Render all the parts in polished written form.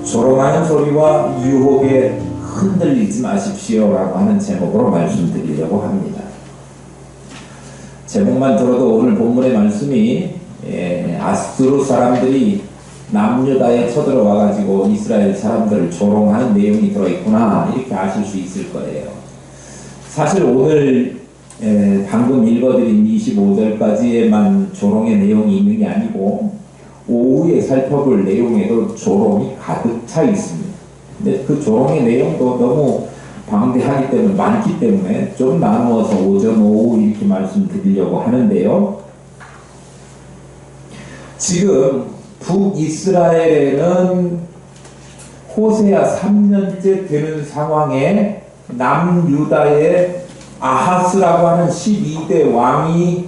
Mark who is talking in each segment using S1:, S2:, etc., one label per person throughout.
S1: 조롱하는 소리와 유혹에 흔들리지 마십시오라고 하는 제목으로 말씀드리려고 합니다. 제목만 들어도 오늘 본문의 말씀이 아수르 사람들이 남유다에 쳐들어와 가지고 이스라엘 사람들을 조롱하는 내용이 들어있구나 이렇게 아실 수 있을 거예요. 사실 오늘 방금 읽어드린 25절까지에만 조롱의 내용이 있는 게 아니고 오후에 살펴볼 내용에도 조롱이 가득 차 있습니다. 근데 그 조롱의 내용도 너무 방대하기 때문에 많기 때문에 좀 나누어서 오전 오후 이렇게 말씀드리려고 하는데요. 지금 북이스라엘에는 호세아 3년째 되는 상황에 남유다의 아하스라고 하는 12대 왕이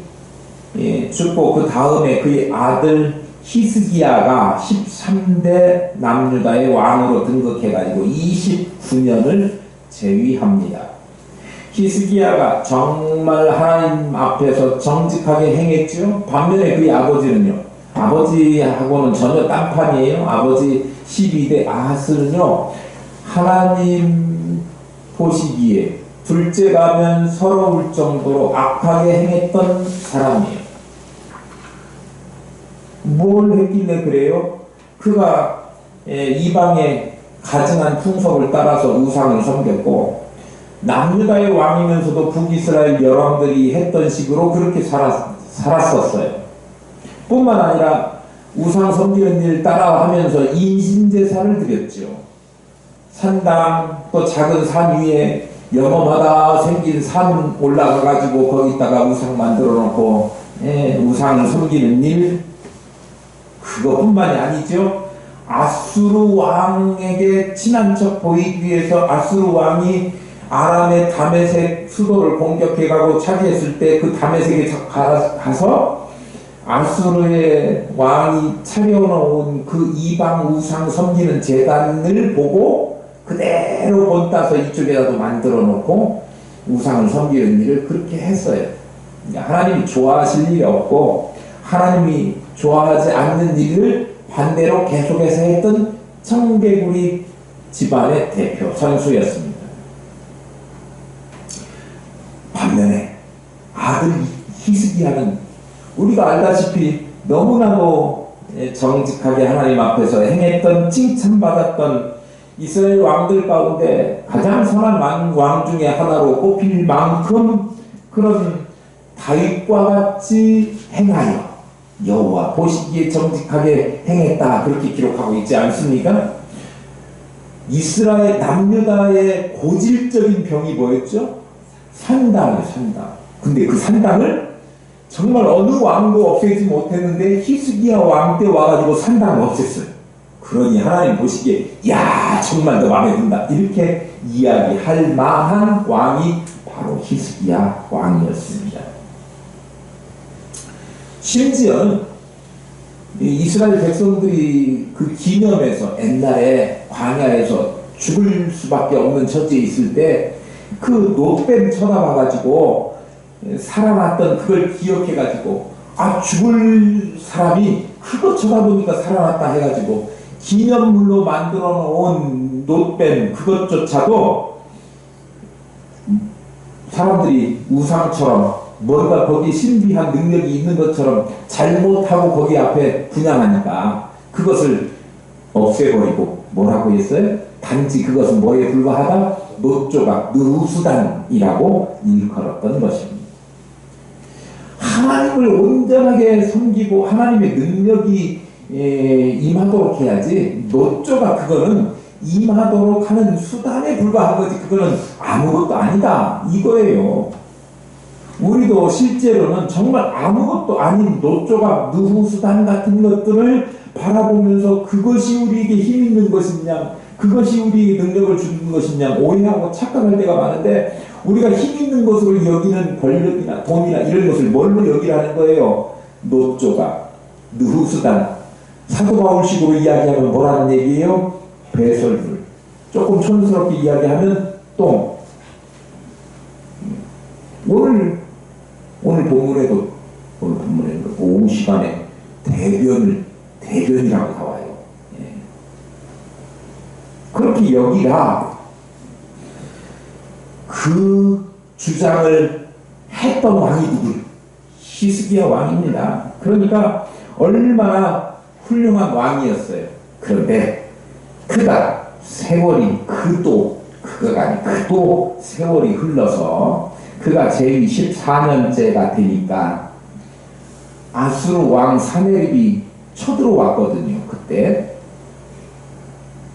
S1: 죽고 그 다음에 그의 아들 히스기야가 13대 남유다의 왕으로 등극해가지고 29년을 재위합니다. 히스기야가 정말 하나님 앞에서 정직하게 행했죠. 반면에 그의 아버지는요. 아버지하고는 전혀 딴판이에요. 아버지 12대 아하스는요. 하나님 보시기에 둘째 가면 서러울 정도로 악하게 행했던 사람이에요. 뭘 했길래 그래요? 그가 이방의 가증한 풍속을 따라서 우상을 섬겼고 남유다의 왕이면서도 북이스라엘 열왕들이 했던 식으로 그렇게 살았었어요. 뿐만 아니라 우상 섬기는 일 따라하면서 인신제사를 드렸죠. 산당 또 작은 산 위에 영험하다 생긴 산 올라가가지고 거기다가 우상 만들어 놓고 우상을 섬기는 일, 그것뿐만이 아니죠. 아수르 왕에게 친한 척 보이기 위해서 아수르 왕이 아람의 다메섹 수도를 공격해가고 차지했을 때 그 다메섹에 가서 아수르의 왕이 차려놓은 그 이방 우상 섬기는 제단을 보고 그대로 본따서 이쪽에라도 만들어 놓고 우상을 섬기는 일을 그렇게 했어요. 하나님이 좋아하실 일이 없고 하나님이 좋아하지 않는 일을 반대로 계속해서 했던 청개구리 집안의 대표 선수였습니다. 반면에 아들 히스기야는 우리가 알다시피 너무나도 정직하게 하나님 앞에서 행했던 칭찬받았던 이스라엘 왕들 가운데 가장 선한 왕 중에 하나로 꼽힐 만큼 그런 다윗과 같이 행하여 여호와 보시기에 정직하게 행했다 그렇게 기록하고 있지 않습니까? 이스라엘 남유다의 고질적인 병이 뭐였죠? 산당이에요. 산당. 근데 그 산당을 정말 어느 왕도 없애지 못했는데 히스기야 왕 때 와가지고 산당을 없앴어요. 그러니 하나님 보시기에 야 정말 너 마음에 든다 이렇게 이야기할 만한 왕이 바로 히스기야 왕이었습니다. 심지어는 이스라엘 백성들이 그 기념에서 옛날에 광야에서 죽을 수밖에 없는 처지에 있을 때 그 노뱀 쳐다봐가지고 살아났던 그걸 기억해가지고 죽을 사람이 그거 쳐다보니까 살아났다 해가지고 기념물로 만들어 놓은 노뱀 그것조차도 사람들이 우상처럼 뭔가 거기 신비한 능력이 있는 것처럼 잘못하고 거기 앞에 분양하니까 그것을 없애버리고 뭐라고 했어요? 단지 그것은 뭐에 불과하다? 노조각, 느우수단이라고 일컬었던 것입니다. 하나님을 온전하게 섬기고 하나님의 능력이 임하도록 해야지 노조가 그거는 임하도록 하는 수단에 불과한 거지 그거는 아무것도 아니다 이거예요. 우리도 실제로는 정말 아무것도 아닌 노조각, 느후수단 같은 것들을 바라보면서 그것이 우리에게 힘 있는 것이냐 그것이 우리에게 능력을 주는 것이냐 오해하고 착각할 때가 많은데 우리가 힘 있는 것으로 여기는 권력이나 돈이나 이런 것을 뭘로 여기라는 거예요? 노조각, 느후수단. 사도 바울식으로 이야기하면 뭐라는 얘기예요? 배설물. 조금 촌스럽게 이야기하면 똥. 오늘 본문에도 오후 시간에 대변이라고 나와요. 그렇게 여기라. 그 주장을 했던 왕이 누구예요? 히스기야 왕입니다. 그러니까 얼마나 훌륭한 왕이었어요. 그런데 그가 세월이 그도 세월이 흘러서 그가 제위 14년째가 되니까 아수르 왕 사네립이 쳐들어왔거든요. 그때.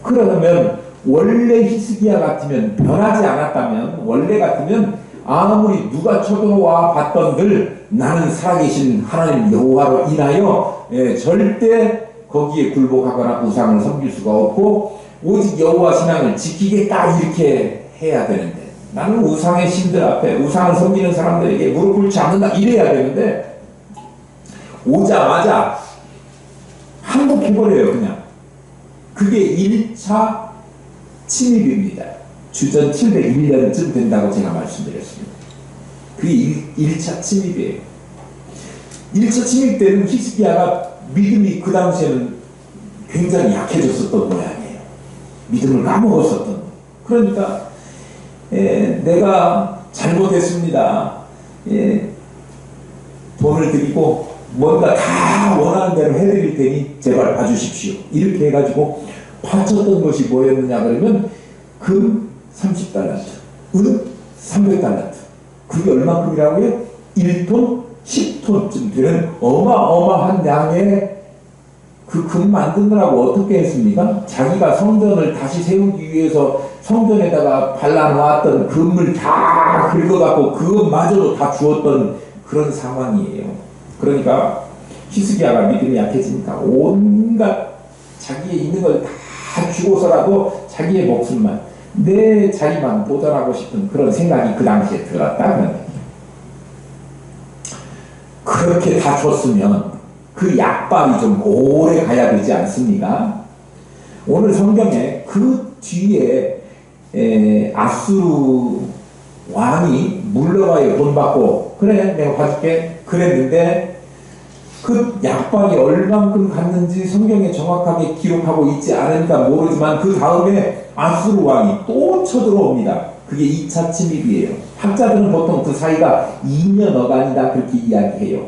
S1: 그러면 원래 히스기야 같으면, 변하지 않았다면, 원래 같으면 아무리 누가 쳐들어와 봤던들 나는 살아계신 하나님 여호와로 인하여 절대 거기에 굴복하거나 우상을 섬길 수가 없고 오직 여호와 신앙을 지키겠다, 이렇게 해야 되는데, 나는 우상의 신들 앞에, 우상을 섬기는 사람들에게 무릎 꿇지 않는다, 이래야 되는데 오자마자 항복해버려요. 그냥. 그게 1차 침입입니다. 주전 701년쯤 된다고 제가 말씀드렸습니다. 그게 1차 침입이에요. 1차 침입 때는 히스기야가 믿음이 그 당시에는 굉장히 약해졌었던 모양이에요. 믿음을 까먹었었던. 그러니까 내가 잘못했습니다. 돈을 드리고 뭔가 다 원하는 대로 해드릴 테니 제발 봐주십시오. 이렇게 해가지고 바쳤던 것이 뭐였느냐 그러면 금 30달란트, 은 300달란트. 그게 얼마큼이라고요? 1톤, 10톤쯤 되는 어마어마한 양의 그 금 만드느라고 어떻게 했습니까? 자기가 성전을 다시 세우기 위해서 성전에다가 발라놓았던 금을 다 긁어갖고 그것마저도 다 주었던 그런 상황이에요. 그러니까 히스기야가 믿음이 약해지니까 온갖 자기의 있는 걸 다 주고서라도 자기의 목숨만, 내 자리만 보전하고 싶은 그런 생각이 그 당시에 들었다. 그렇게 다 줬으면 그 약발이 좀 오래 가야 되지 않습니까? 오늘 성경에 그 뒤에 아수르 왕이 물러가요. 돈 받고. 그래, 내가 봐줄게. 그랬는데 그 약발이 얼만큼 갔는지 성경에 정확하게 기록하고 있지 않으니까 모르지만 그 다음에 아수르 왕이 또 쳐들어옵니다. 그게 2차 침입이에요. 학자들은 보통 그 사이가 2년 어간이다 그렇게 이야기해요.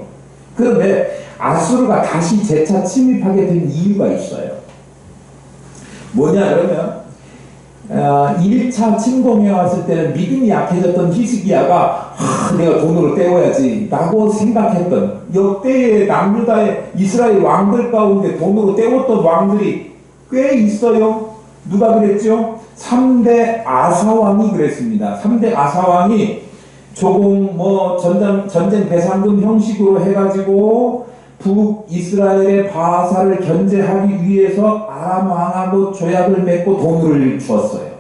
S1: 그런데 아수르가 다시 재차 침입하게 된 이유가 있어요. 뭐냐 그러면 1차 침공에 왔을 때는 믿음이 약해졌던 히스기야가 내가 돈으로 때워야지 라고 생각했던, 역대의 남유다의 이스라엘 왕들 가운데 돈으로 때웠던 왕들이 꽤 있어요. 누가 그랬죠? 3대 아사왕이 그랬습니다. 3대 아사왕이 조공 전쟁 배상금 형식으로 해가지고 북이스라엘의 바사를 견제하기 위해서 아람 왕하고 조약을 맺고 돈을 주었어요.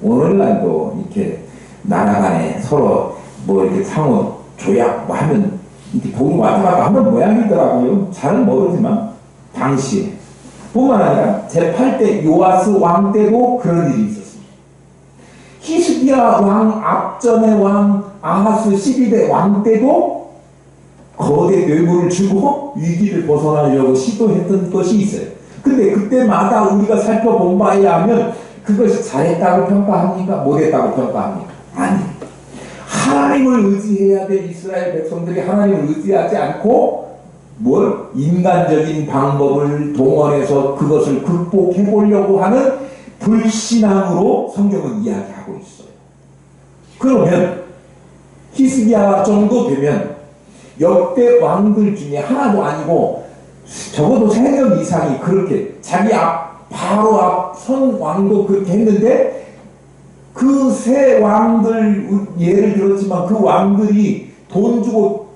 S1: 오늘날도 이렇게 나라 간에 서로 이렇게 상호 조약 하면 이렇게 돈이 왔다 갔다 하는 모양이더라고요. 잘은 모르지만 당시에 뿐만 아니라 제8대 요아스 왕 때도 그런 일이 있었습니다. 히스기야 왕 앞전의 왕 아하스 12대 왕 때도 거대 뇌물을 주고 위기를 벗어나려고 시도했던 것이 있어요. 근데 그때마다 우리가 살펴본 바에 의하면 그것이 잘했다고 평가합니까? 못했다고 평가합니까? 아닙니다. 하나님을 의지해야 될 이스라엘 백성들이 하나님을 의지하지 않고 인간적인 방법을 동원해서 그것을 극복해 보려고 하는 불신앙으로 성경은 이야기하고 있어요. 그러면 히스기야 정도 되면 역대 왕들 중에 하나도 아니고 적어도 3명 이상이 그렇게 자기 바로 앞 선 왕도 그렇게 했는데 그 세 왕들 예를 들었지만 그 왕들이 돈 주고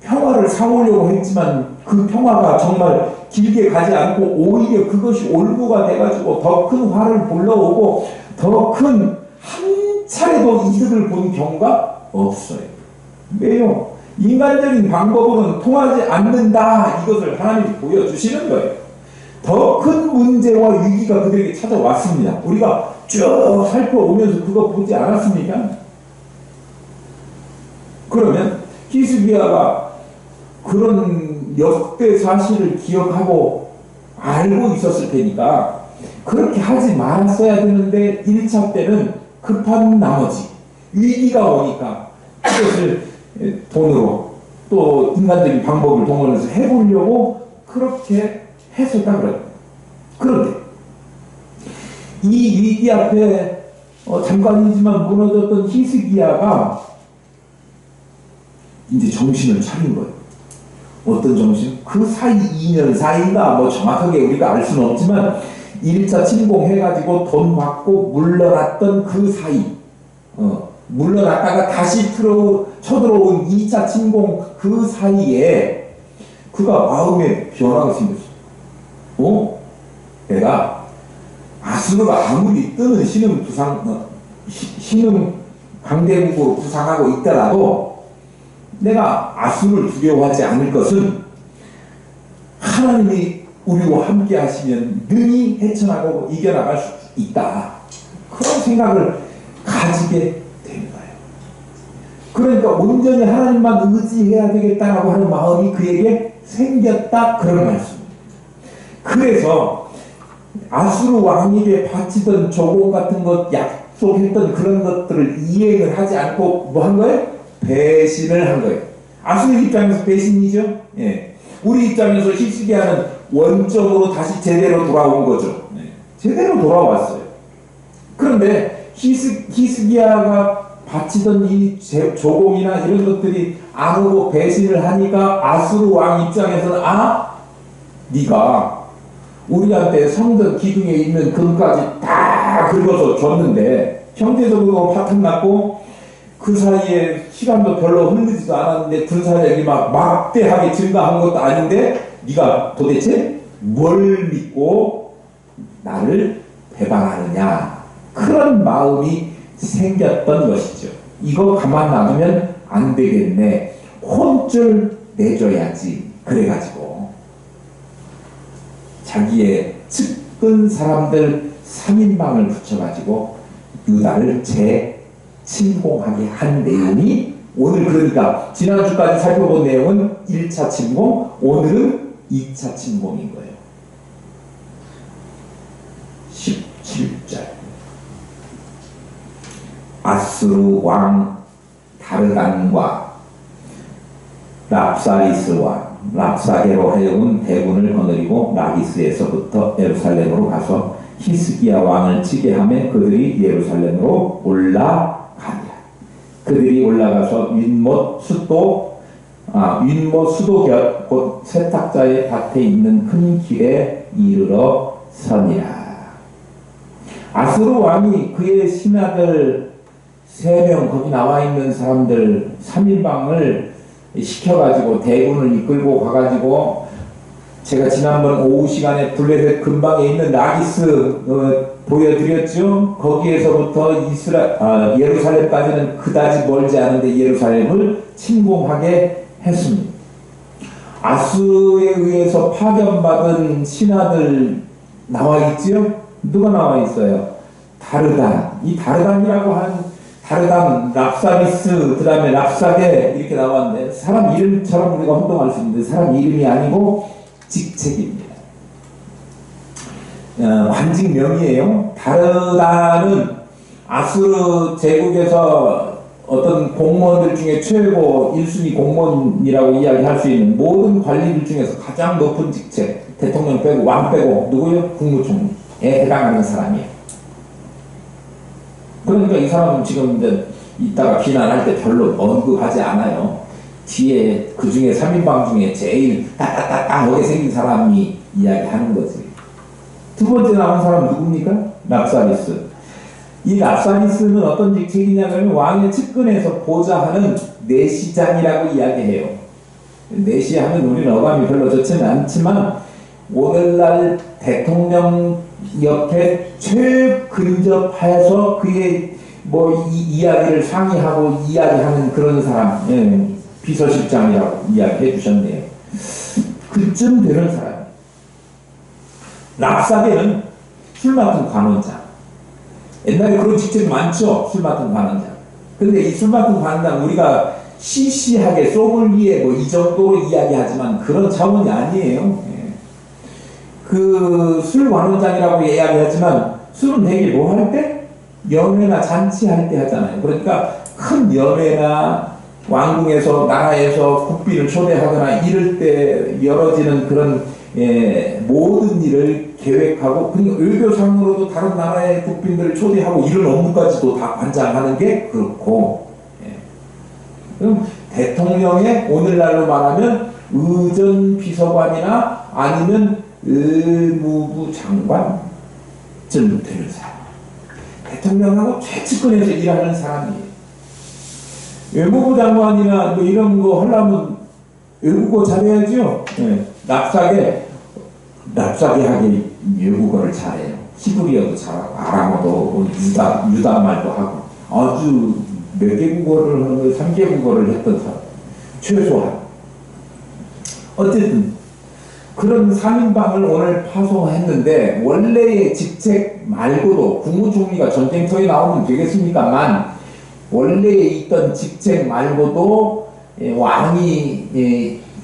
S1: 평화를 사오려고 했지만 그 평화가 정말 길게 가지 않고 오히려 그것이 올무가 돼가지고 더 큰 화를 불러오고 더 큰 한 차례도 이득을 본 경우가 없어요. 왜요? 인간적인 방법으로는 통하지 않는다. 이것을 하나님이 보여주시는 거예요. 더 큰 문제와 위기가 그들에게 찾아왔습니다. 우리가 쭉 살펴오면서 그거 보지 않았습니까? 그러면 히스기야가 그런 역대 사실을 기억하고 알고 있었을 테니까 그렇게 하지 말았어야 되는데 1차 때는 급한 나머지 위기가 오니까 그것을 돈으로 또 인간적인 방법을 동원해서 해보려고 그렇게 했었다 그래요. 그런데 이 위기 앞에 잠깐이지만 무너졌던 히스기야가 이제 정신을 차린 거예요. 어떤 정신? 그 사이 2년 사이인가 뭐 정확하게 우리가 알 수는 없지만 1차 침공해가지고 돈 받고 물러났던 그 사이, 물러났다가 다시 쳐들어온 2차 침공 그 사이에 그가 마음에 변화가 생겼어. 내가 아수르가 아무리 뜨는 신흥 강대국으로 부상하고 있더라도 내가 아수를 두려워하지 않을 것은 하나님이 우리와 함께 하시면 능히 헤쳐나가고 이겨나갈 수 있다. 그런 생각을 가지게 된 거예요. 그러니까 온전히 하나님만 의지해야 되겠다라고 하는 마음이 그에게 생겼다. 그런 말씀입니다. 그래서 아수르 왕에게 바치던 조공 같은 것, 약속했던 그런 것들을 이행을 하지 않고 뭐 한 거예요? 배신을 한 거예요. 아수르 입장에서 배신이죠. 예. 우리 입장에서 히스기야는 원점으로 다시 제대로 돌아온 거죠. 예. 제대로 돌아왔어요. 그런데 히스기야가 바치던 이 조공이나 이런 것들이 안 오고 배신을 하니까 아수르 왕 입장에서는 네가 우리한테 성전 기둥에 있는 금까지 다 긁어서 줬는데 경제적으로 파탄났고 그 사이에 시간도 별로 흐르지도 않았는데 군사력이 막 막대하게 증가한 것도 아닌데 네가 도대체 뭘 믿고 나를 배반하느냐, 그런 마음이 생겼던 것이죠. 이거 가만 놔두면 안 되겠네, 혼쭐 내줘야지. 그래가지고 자기의 측근 사람들 3인방을 붙여가지고 유다를 침공하게 한 내용이 오늘, 그러니까 지난주까지 살펴본 내용은 1차 침공, 오늘은 2차 침공인 거예요. 17절 아수르 왕 다르단과 랍사리스 왕 랍사게로 하여금 대군을 거느리고 라기스에서부터 예루살렘으로 가서 히스기야 왕을 치게 하며 그들이 예루살렘으로 올라가니라. 그들이 올라가서 윗못 수도 곁 곧 세탁자의 밭에 있는 큰 길에 이르러 서니라. 아수르 왕이 그의 신하들 3명, 거기 나와 있는 사람들 3인방을 시켜가지고 대군을 이끌고 가가지고, 제가 지난번 오후 시간에 블레셋 근방에 있는 라기스 보여드렸죠. 거기에서부터 예루살렘까지는 그다지 멀지 않은데 예루살렘을 침공하게 했습니다. 아수르에 의해서 파견받은 신하들 나와 있죠. 누가 나와 있어요? 다르단. 이 다르단이라고 하는, 다르단, 랍사리스, 그 다음에 랍사게 이렇게 나왔는데 사람 이름처럼 우리가 혼동할 수 있는데 사람 이름이 아니고 직책입니다. 관직명이에요. 다르단은 아수르 제국에서 어떤 공무원들 중에 최고 1순위 공무원이라고 이야기할 수 있는 모든 관리들 중에서 가장 높은 직책, 대통령 빼고 왕 빼고 누구요? 국무총리에 해당하는 사람이에요. 그러니까 이 사람은 지금 이제 이따가 비난할 때 별로 언급하지 않아요. 뒤에 그 중에 3인방 중에 제일 따따따따하게 생긴 사람이 이야기하는 거지. 두 번째 나온 사람 누굽니까? 랍사리스. 이 랍사리스는 어떤 직책이냐면 왕의 측근에서 보좌하는 내시장이라고 이야기해요. 내시하면 우리는 어감이 별로 좋지는 않지만 오늘날 대통령 옆에 최근접해서 그의 이야기를 상의하고 이야기하는 그런 사람, 비서실장이라고 이야기해 주셨네요. 그쯤 되는 사람. 랍사게는 술 맡은 관원장. 옛날에 그런 직책이 많죠. 술 맡은 관원장. 근데 이 술 맡은 관원장 우리가 시시하게 소믈리에 이 정도로 이야기하지만 그런 차원이 아니에요. 그 술관원장이라고 이야기하지만 술은 되게 뭐 할 때? 연회나 잔치할 때 하잖아요. 그러니까 큰 연회나 왕궁에서 나라에서 국빈을 초대하거나 이럴 때 열어지는 그런 모든 일을 계획하고, 그리고 외교상으로도 다른 나라의 국빈들을 초대하고 이런 업무까지도 다 관장하는 게 그렇고, 그럼 대통령의 오늘날로 말하면 의전비서관이나 아니면 의무부 장관쯤 되는 사람, 대통령하고 최측근에서 일하는 사람이에요. 외무부 장관이나 뭐 이런 거 하려면 외국어 잘해야죠. 납작하게 외국어를 잘해요. 히브리어도 잘하고 아람어도 유다말도 하고 아주 몇 개국어를 하는 거 3개국어를 했던 사람 최소한. 어쨌든 그런 3인방을 오늘 파송했는데, 원래의 직책 말고도 국무총리가 전쟁터에 나오면 되겠습니까만, 원래에 있던 직책 말고도 왕이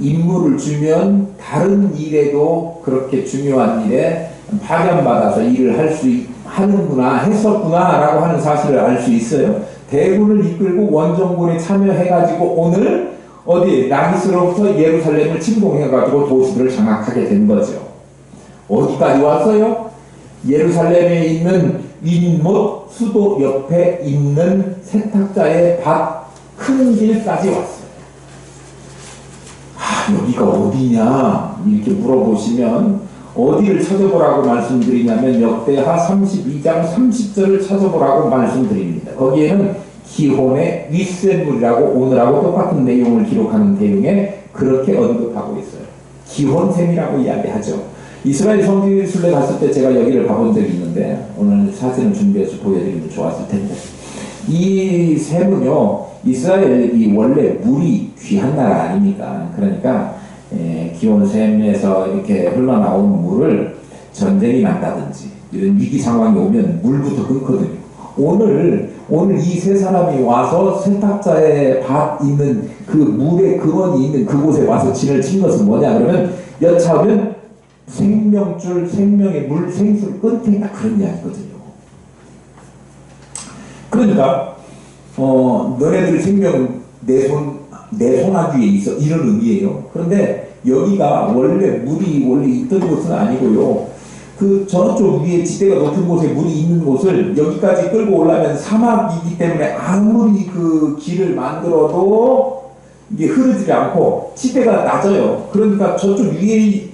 S1: 임무를 주면 다른 일에도 그렇게 중요한 일에 파견받아서 일을 할 수 하는구나, 했었구나 라고 하는 사실을 알 수 있어요. 대군을 이끌고 원정군에 참여해가지고 오늘 어디 라기스로부터 예루살렘을 침공해가지고 도시들을 장악하게 된 거죠. 어디까지 왔어요? 예루살렘에 있는 윗못 수도 옆에 있는 세탁자의 밭 큰 길까지 왔어요. 여기가 어디냐 이렇게 물어보시면 어디를 찾아보라고 말씀드리냐면 역대하 32장 30절을 찾아보라고 말씀드립니다. 거기에는 기혼의 윗샘물이라고 오늘하고 똑같은 내용을 기록하는 내용에 그렇게 언급하고 있어요. 기혼샘이라고 이야기하죠. 이스라엘 성지순례 갔을 때 제가 여기를 가본 적이 있는데, 오늘 사진을 준비해서 보여드리면 좋았을 텐데, 이 샘은요, 이스라엘이 원래 물이 귀한 나라 아닙니까? 그러니까 기온샘에서 이렇게 흘러나온 물을 전쟁이 난다든지 이런 위기 상황이 오면 물부터 끊거든요. 오늘 이 세 사람이 와서 세탁자의 밭 있는 그 물의 근원이 있는 그곳에 와서 진을 친 것은 뭐냐 그러면, 여차하면 생명줄, 생명의 물, 생수를 끊겠다 그런 이야기거든요. 그러니까 너네들 생명은 내 손아귀에 있어, 이런 의미예요. 그런데 여기가 원래 물이 있던 곳은 아니고요. 그 저쪽 위에 지대가 높은 곳에 물이 있는 곳을 여기까지 끌고 올라면 사막이기 때문에 아무리 그 길을 만들어도 이게 흐르지 않고 지대가 낮아요. 그러니까 저쪽 위에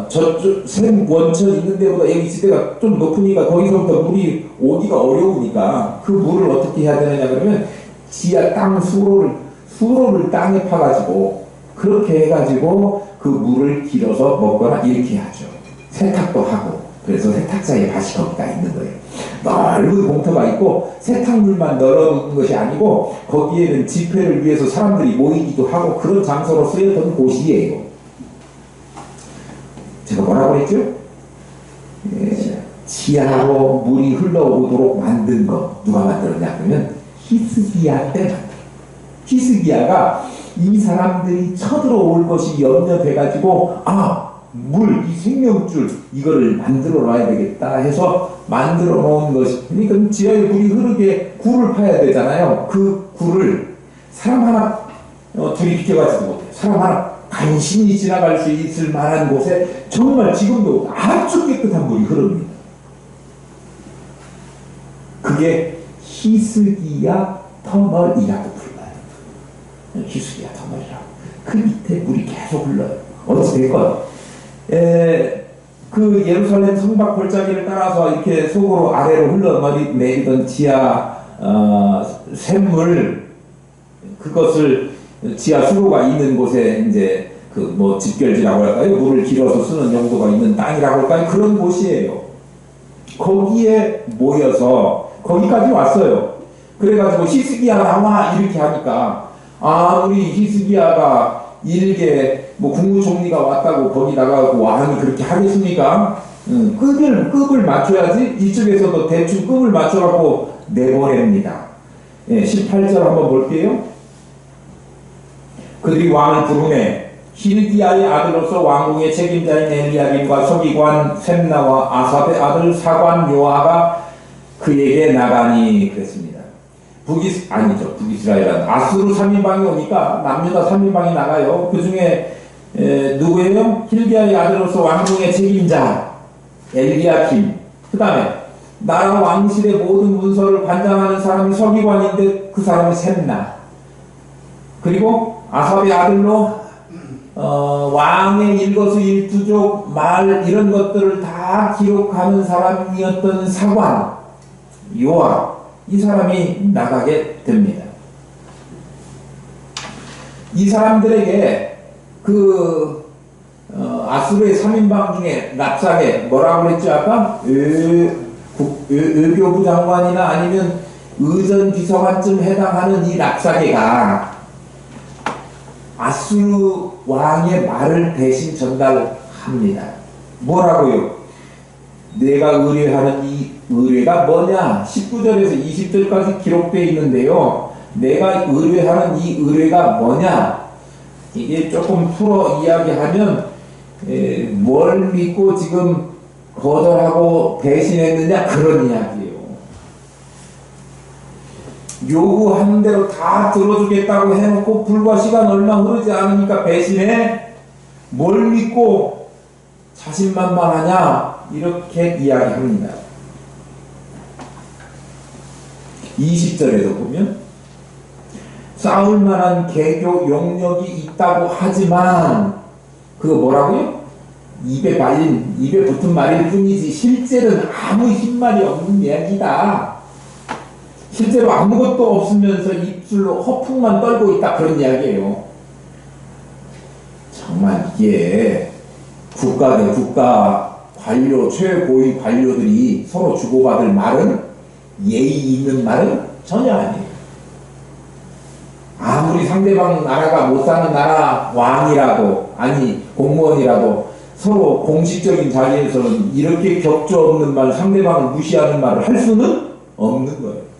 S1: 저쪽 샘 원천 있는 데보다 여기 지대가 좀 높으니까 거기서부터 물이 오기가 어려우니까 그 물을 어떻게 해야 되느냐 그러면 지하 땅 수로를 땅에 파가지고 그렇게 해가지고 그 물을 길어서 먹거나 이렇게 하죠. 세탁도 하고. 그래서 세탁자의 밭이 거기가 있는 거예요. 넓은 공터가 있고 세탁물만 널어놓는 것이 아니고 거기에는 집회를 위해서 사람들이 모이기도 하고 그런 장소로 쓰였던 곳이에요. 제가 뭐라고 했죠? 지하로 물이 흘러오도록 만든 거 누가 만들었냐 그러면 히스기야 때 만들었어요. 히스기야가 이 사람들이 쳐들어올 것이 염려돼가지고 이 생명줄 이거를 만들어 놔야 되겠다 해서 만들어 놓은 것이, 그러니까 지하에 물이 흐르게 굴을 파야 되잖아요. 그 굴을 사람 하나 둘이 비켜가지도 못해요. 사람 하나 간신히 지나갈 수 있을 만한 곳에 정말 지금도 아주 깨끗한 물이 흐릅니다. 그게 히스기야 터널이라고 불러요. 히스기야 터널이라고. 그 밑에 물이 계속 흘러요. 어찌됐건 그 예루살렘 성막 골짜기를 따라서 이렇게 속으로 아래로 흘러내리던 지하 샘물, 그것을 지하 수로가 있는 곳에 이제 그 집결지라고 할까요? 물을 길어서 쓰는 용도가 있는 땅이라고 할까요? 그런 곳이에요. 거기에 모여서 거기까지 왔어요. 그래가지고 히스기야 나와 이렇게 하니까 아무리 히스기야가 일개 국무총리가 왔다고 거기다가 왕이 그렇게 하겠습니까? 급을 맞춰야지. 이쪽에서도 대충 급을 맞춰갖고 내보냅니다. 18절 한번 볼게요. 그들이 왕을 부르매 hil기야의 아들로서 왕궁의 책임자인 엘리야김과 서기관 셈나와 아삽의 아들 사관 요아가 그에게 나가니 그랬습니다. 북이스라엘은 아수르 3인방이 오니까 남유다 3인방이 나가요. 그 중에 누구예요? hil기야의 아들로서 왕궁의 책임자 엘리야김, 그 다음에 나라 왕실의 모든 문서를 관장하는 사람이 서기관인데 그 사람이 셈나, 그리고 아삽의 아들로 왕의 일거수일투족 말 이런 것들을 다 기록하는 사람이었던 사관 요아, 이 사람이 나가게 됩니다. 이 사람들에게 아수르의 3인방 중에 랍사게 뭐라고 그랬죠 아까? 외교부 장관이나 아니면 의전 비서관쯤 해당하는 이 랍사게가 아수르 왕의 말을 대신 전달합니다. 뭐라고요? 내가 의뢰하는 이 의뢰가 뭐냐? 19절에서 20절까지 기록되어 있는데요. 내가 의뢰하는 이 의뢰가 뭐냐? 이게 조금 풀어 이야기하면 뭘 믿고 지금 거절하고 배신했느냐 그런 이야기예요. 요구하는 대로 다 들어주겠다고 해놓고 불과 시간 얼마 흐르지 않으니까 배신해? 뭘 믿고 자신만만하냐? 이렇게 이야기합니다. 20절에도 보면 싸울 만한 개교 용력이 있다고 하지만 그거 뭐라고요? 입에 붙은 말일 뿐이지 실제는 아무 힘말이 없는 이야기다. 실제로 아무것도 없으면서 입술로 허풍만 떨고 있다, 그런 이야기예요. 정말 이게 국가 대 국가 관료, 최고위 관료들이 서로 주고받을 말은, 예의 있는 말은 전혀 아니에요. 아무리 상대방 나라가 못 사는 나라 왕이라도, 아니 공무원이라도 서로 공식적인 자리에서는 이렇게 격조 없는 말, 상대방을 무시하는 말을 할 수는 없는 거예요.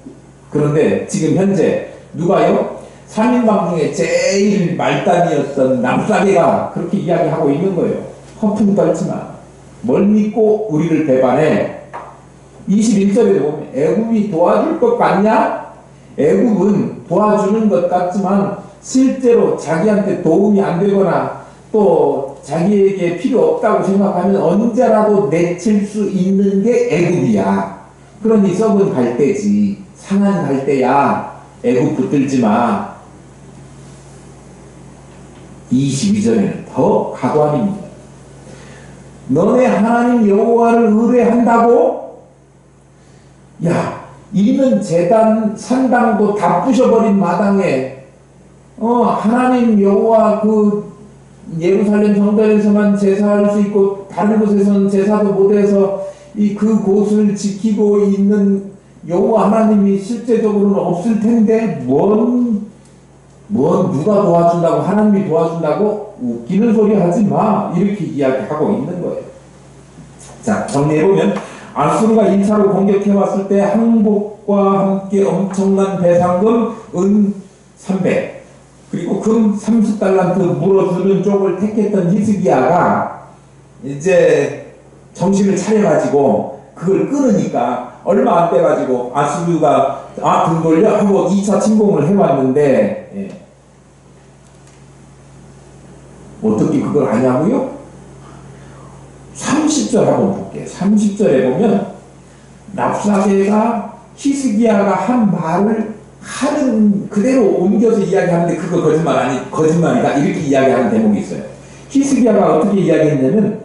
S1: 그런데 지금 현재 누가요? 3인방 중에 제일 말단이었던 랍사게가 그렇게 이야기하고 있는 거예요. 허풍 떨지 마. 뭘 믿고 우리를 배반해? 21절에 보면 애굽이 도와줄 것 같냐? 애굽은 도와주는 것 같지만 실제로 자기한테 도움이 안 되거나 또 자기에게 필요 없다고 생각하면 언제라도 내칠 수 있는 게 애굽이야. 그러니 썩은 갈대지, 상한 갈대야. 애굽 붙들지 마. 22절에는 더 가관입니다. 너네 하나님 여호와를 의뢰한다고? 야, 이면 제단 산당도 다 부셔버린 마당에 하나님 여호와 그 예루살렘 성전에서만 제사할 수 있고 다른 곳에서는 제사도 못해서 그 곳을 지키고 있는 여호와 하나님이 실제적으로는 없을 텐데 누가 도와준다고, 하나님이 도와준다고? 웃기는 소리 하지 마. 이렇게 이야기하고 있는 거예요. 자, 정리해보면 아수르가 1차로 공격해왔을 때 항복과 함께 엄청난 배상금 은 300 그리고 금 30달란트 물어주는 쪽을 택했던 히스기야가 이제 정신을 차려가지고 그걸 끊으니까 얼마 안 돼가지고 아수르가 등 돌려 하고 2차 침공을 해왔는데 어떻게 그걸 하냐고요? 30절 한번 볼게요. 30절에 보면 랍사게가 히스기야가 한 말을 하는 그대로 옮겨서 이야기하는데 그거 거짓말이다 이렇게 이야기하는 대목이 있어요. 히스기야가 어떻게 이야기했냐면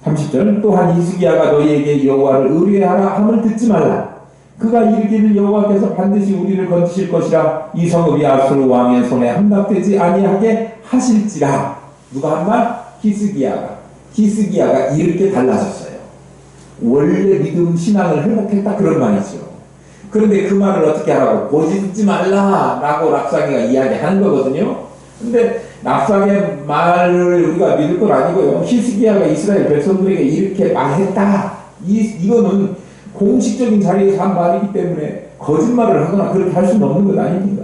S1: 30절 또한 히스기야가 너희에게 여호와를 의뢰하라 함을 듣지 말라. 그가 이르기를 여호와께서 반드시 우리를 건지실 것이라 이 성읍이 아수르 왕의 손에 함락되지 아니하게 하실지라. 누가 한 말? 히스기야가 이렇게 달라졌어요. 원래 믿음 신앙을 회복했다 그런 말이죠. 그런데 그 말을 어떻게 하라고? 고집지 말라 라고 랍사게가 이야기하는 거거든요. 근데 랍사게 말을 우리가 믿을 건 아니고요. 히스기야가 이스라엘 백성들에게 이렇게 말했다. 이거는 공식적인 자리에서 한 말이기 때문에 거짓말을 하거나 그렇게 할 수는 없는 것 아닙니까?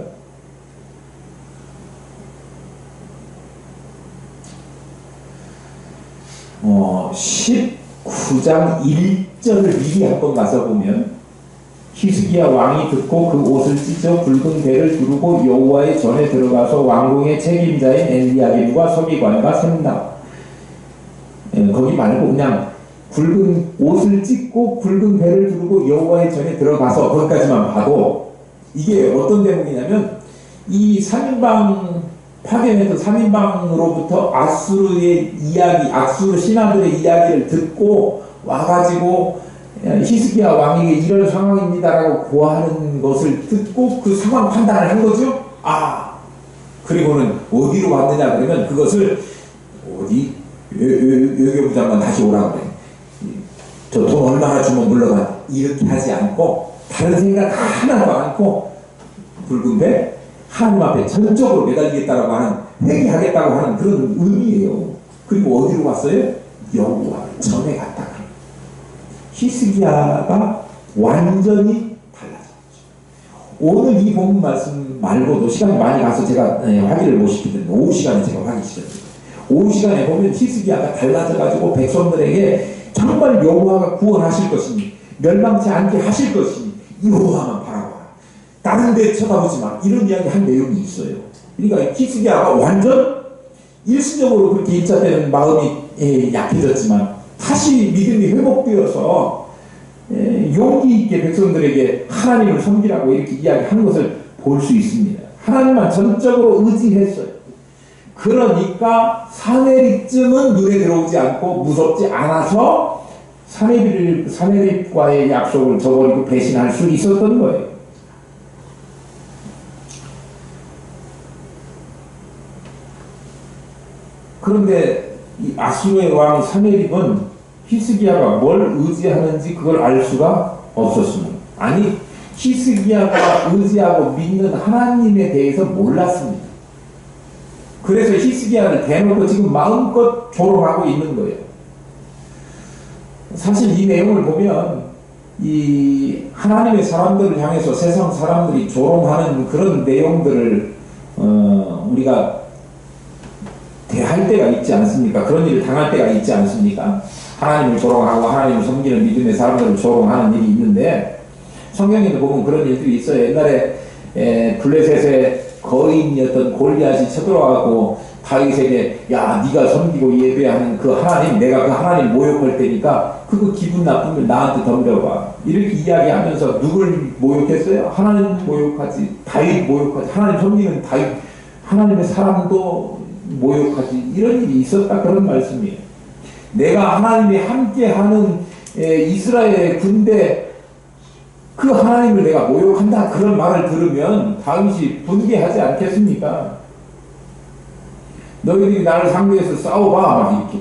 S1: 19장 1절을 미리 한번 가서 보면 히스기야 왕이 듣고 그 옷을 찢어 붉은 배를 두르고 여호와의 전에 들어가서 왕궁의 책임자인 엘리야김과 서기관과 샘나 거기 말고 그냥 붉은 옷을 찢고 붉은 배를 두르고 여호와의 전에 들어가서 거기까지만 봐도 이게 어떤 대목이냐면 이 3인방 파견해서 3인방으로부터 아수르의 이야기, 아수르 신하들의 이야기를 듣고 와가지고 히스기야 왕에게 이런 상황입니다라고 고하는 것을 듣고 그 상황 판단을 한 거죠. 그리고는 어디로 왔느냐 그러면 그것을 어디 외교부 장관 다시 오라고 그래. 저 돈 얼마나 주면 물러가. 이렇게 하지 않고 다른 생각 하나도 않고 붉은 배 하나님 앞에 전적으로 매달리겠다라고 하는, 회개하겠다고 하는 그런 의미예요. 그리고 어디로 왔어요? 여호와 전에 갔다. 히스기야가 완전히 달라졌죠. 오늘 이 본문 말씀 말고도 시간이 많이 가서 제가 확인을 못 시키는데 오후 시간에 제가 확인 시켰어요. 오후 시간에 보면 히스기야가 달라져가지고 백성들에게 정말 여호와가 구원하실 것이니 멸망치 않게 하실 것이니 여호와만 바라보라. 다른 데 쳐다보지 마. 이런 이야기 한 내용이 있어요. 그러니까 히스기야가 완전 일시적으로 그렇게 입자되는 마음이 약해졌지만 다시 믿음이 회복되어서 용기 있게 백성들에게 하나님을 섬기라고 이렇게 이야기하는 것을 볼 수 있습니다. 하나님만 전적으로 의지했어요. 그러니까 사내립쯤은 눈에 들어오지 않고 무섭지 않아서 사내립과의 약속을 저버리고 배신할 수 있었던 거예요. 그런데 이 아수르의 왕 사내립은 히스기야가 뭘 의지하는지 그걸 알 수가 없었습니다. 아니, 히스기야가 의지하고 믿는 하나님에 대해서 몰랐습니다. 그래서 히스기야를 대놓고 지금 마음껏 조롱하고 있는 거예요. 사실 이 내용을 보면 이 하나님의 사람들을 향해서 세상 사람들이 조롱하는 그런 내용들을 우리가 대할 때가 있지 않습니까? 그런 일을 당할 때가 있지 않습니까? 하나님을 조롱하고 하나님을 섬기는 믿음의 사람들을 조롱하는 일이 있는데 성경에도 보면 그런 일들이 있어요. 옛날에 블레셋의 거인이었던 골리앗이 쳐들어가고 다윗에게 야 네가 섬기고 예배하는 그 하나님, 내가 그 하나님 모욕할 테니까 그거 기분 나쁘면 나한테 덤벼봐. 이렇게 이야기하면서 누굴 모욕했어요? 하나님 모욕하지, 다윗 모욕하지, 하나님 섬기는 다윗, 하나님의 사람도 모욕하지. 이런 일이 있었다 그런 말씀이에요. 내가 하나님이 함께하는 이스라엘의 군대 그 하나님을 내가 모욕한다 그런 말을 들으면 다윗이 분개하지 않겠습니까? 너희들이 나를 상대해서 싸워봐 막 이렇게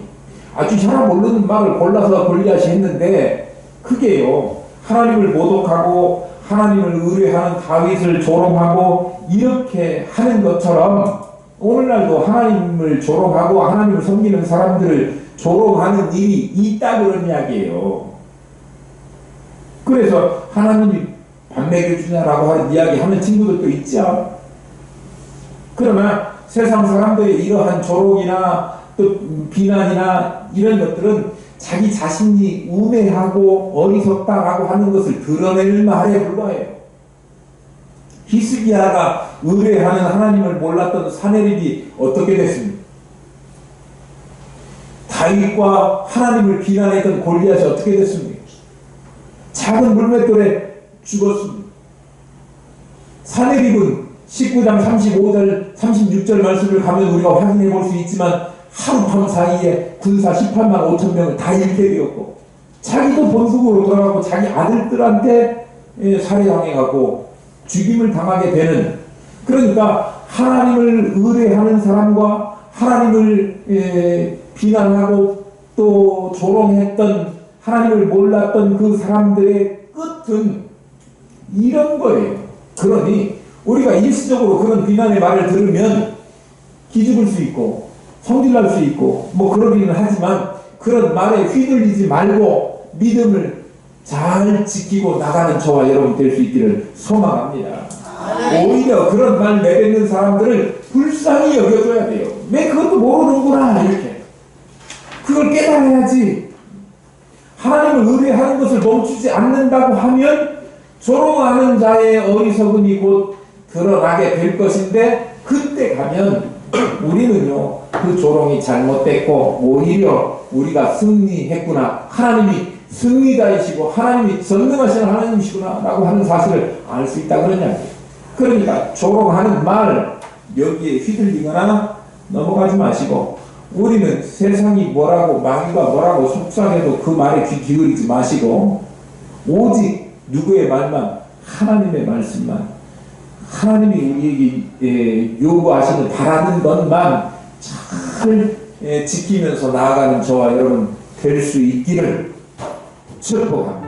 S1: 아주 잘 모르는 말을 골라서 골리앗이 했는데 그게요 하나님을 모독하고 하나님을 의뢰하는 다윗을 조롱하고 이렇게 하는 것처럼 오늘날도 하나님을 조롱하고 하나님을 섬기는 사람들을 조롱하는 일이 있다 그런 이야기예요. 그래서 하나님이 밥 먹여주냐라고 하는 이야기 하는 친구들도 있죠. 그러나 세상 사람들의 이러한 조롱이나 또 비난이나 이런 것들은 자기 자신이 우매하고 어리석다라고 하는 것을 드러낼 말에 불과해요. 히스기야가 의뢰하는 하나님을 몰랐던 사내립이 어떻게 됐습니까? 다윗과 하나님을 비난했던 골리앗이 어떻게 됐습니까? 작은 물맷돌에 죽었습니다. 사내립은 19장 35절 36절 말씀을 가면 우리가 확인해 볼 수 있지만 하룻밤 사이에 군사 18만 5천 명을 다 잃게 되었고 자기도 본국으로 돌아가고 자기 아들들한테 살해당해갖고 죽임을 당하게 되는, 그러니까 하나님을 의뢰하는 사람과 하나님을 비난하고 또 조롱했던 하나님을 몰랐던 그 사람들의 끝은 이런 거예요. 그러니 우리가 일시적으로 그런 비난의 말을 들으면 기죽을 수 있고 성질날 수 있고 뭐 그러기는 하지만 그런 말에 휘둘리지 말고 믿음을 잘 지키고 나가는 저와 여러분 될 수 있기를 소망합니다. 오히려 그런 말 내뱉는 사람들을 불쌍히 여겨줘야 돼요. 왜 그것도 모르는구나 이렇게. 그 그걸 깨달아야지. 하나님을 의뢰하는 것을 멈추지 않는다고 하면 조롱하는 자의 어리석음이 곧 드러나게 될 것인데, 그때 가면 우리는요 그 조롱이 잘못됐고 오히려 우리가 승리했구나, 하나님이 승리자이시고 하나님이 전능하신 하나님이시구나 라고 하는 사실을 알 수 있다 그러냐. 그러니까 조롱하는 말 여기에 휘둘리거나 넘어가지 마시고, 우리는 세상이 뭐라고 마귀가 뭐라고 속삭여도 그 말에 귀 기울이지 마시고, 오직 누구의 말만, 하나님의 말씀만, 하나님이 우리에게 요구하시는 바라는 것만 잘 지키면서 나아가는 저와 여러분 될 수 있기를 축복합니다.